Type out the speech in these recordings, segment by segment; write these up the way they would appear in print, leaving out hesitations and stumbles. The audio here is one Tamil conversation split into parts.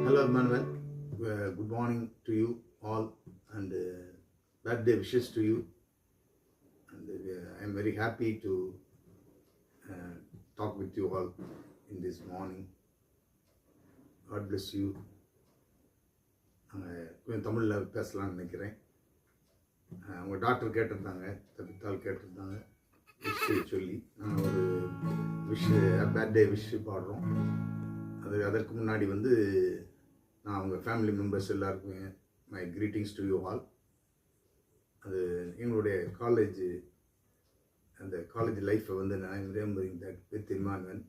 Hello, Emmanuel. Good morning to you all, and birthday wishes to you. And I am very happy to talk with you all in this morning. God bless you. கொஞ்சம் தமிழில் பேசலாம்னு நினைக்கிறேன். உங்கள் டாக்டர் கேட்டிருந்தாங்க, தப்பித்தால் கேட்டிருந்தாங்க விஷ் சொல்லி நாங்கள் ஒரு பர்த்டே விஷ் பாடுறோம். அதற்கு முன்னாடி நான் அவங்க ஃபேமிலி மெம்பர்ஸ் எல்லாருக்குமே my greetings to you all. அது எங்களுடைய அந்த காலேஜ் லைஃப்பை நான் remembering that with Immanuel.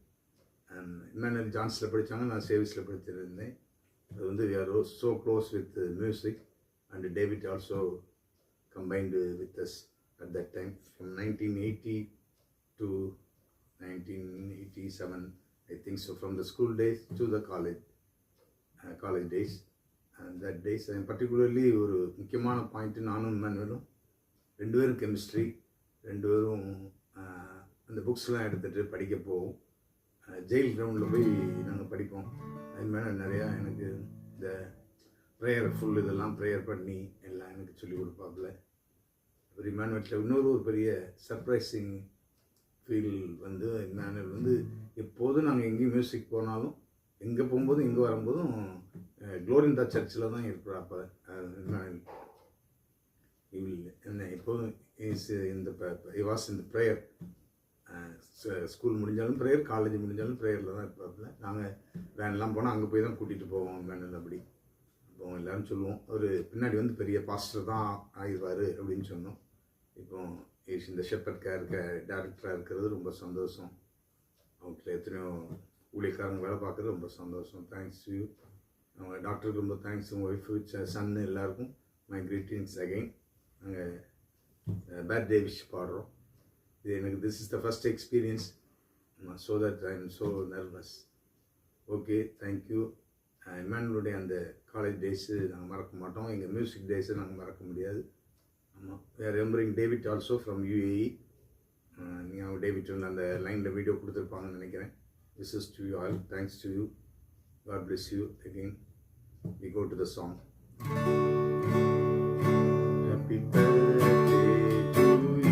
Immanuel ஜான்ஸில் படித்தாங்க, நான் சேவிஸில் படிச்சிருந்தேன். அது we are so close with music, and David also combined with us at that time from 1980 to 1987, I think so, from the school days to the college days. And that days, and particularly ஒரு முக்கியமான பாயிண்ட், நானும் இம்மானுவலும் ரெண்டு பேரும் கெமிஸ்ட்ரி, ரெண்டு பேரும் அந்த புக்ஸ்லாம் எடுத்துகிட்டு படிக்க போவோம். ஜெயில் கிரவுண்டில் போய் நாங்கள் படிப்போம். அது மேலே நிறையா எனக்கு இந்த ப்ரேயர் இதெல்லாம் ப்ரேயர் பண்ணி எல்லாம் எனக்கு சொல்லிக் கொடுப்பாப்புல. ஒரு இம்மானுவலில் இன்னொரு பெரிய சர்ப்ரைசிங் ஃபீல் இம்மானுவல் எப்போதும் நாங்கள் எங்கேயும் மியூசிக் போனாலும், எங்கே போகும்போதும் எங்கே வரும்போதும் க்ளோரிந்தா சர்ச்சில் தான் இருக்கிறாப்ப. இம்மானுவல் என்ன எப்போதும் வாஸ் இந்த ப்ரேயர். ஸ்கூல் முடிஞ்சாலும் ப்ரேயர், காலேஜ் முடிஞ்சாலும் ப்ரேயரில் தான் இருப்பாப்புல. நாங்கள் வேன்லாம் போனால் அங்கே போய் தான் கூட்டிகிட்டு போவோம் வேனில். அப்படி இப்போ எல்லோரும் சொல்லுவோம், அவர் பின்னாடி பெரிய பாஸ்டர் தான் ஆயிடுவார் அப்படின்னு சொன்னோம். இப்போ இந்த ஷெப்பர்ட் டேரக்டராக இருக்கிறது ரொம்ப சந்தோஷம். அவங்கள்ட்ட எத்தனையோ ஊழியக்காரங்க வேலை பார்க்குறது ரொம்ப சந்தோஷம். Thanks you. அவங்க டாக்டருக்கு ரொம்ப தேங்க்ஸ். உங்கள் ஒய்ஃபு, சன்னு எல்லாருக்கும் மை கிரீட்டிங்ஸ் அகெயின். நாங்கள் பர்த்டே விஷ் பாடுறோம். This is the first experience, so that I am so nervous. Okay, thank you. இம்மானுவலுடைய அந்த காலேஜ் டேஸு நாங்கள் மறக்க மாட்டோம். எங்கள் மியூசிக் டேஸை நாங்கள் மறக்க முடியாது. ஆமாம், we are remembering David also from UAE. நீங்கள் டேவிட் அந்த லைனில் வீடியோ கொடுத்துருப்பாங்கன்னு நினைக்கிறேன். This is to you all. Thanks to you. God bless you again. We go to the song. Happy birthday to you.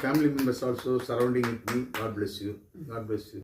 Family members also surrounding with me. God bless you. God bless you.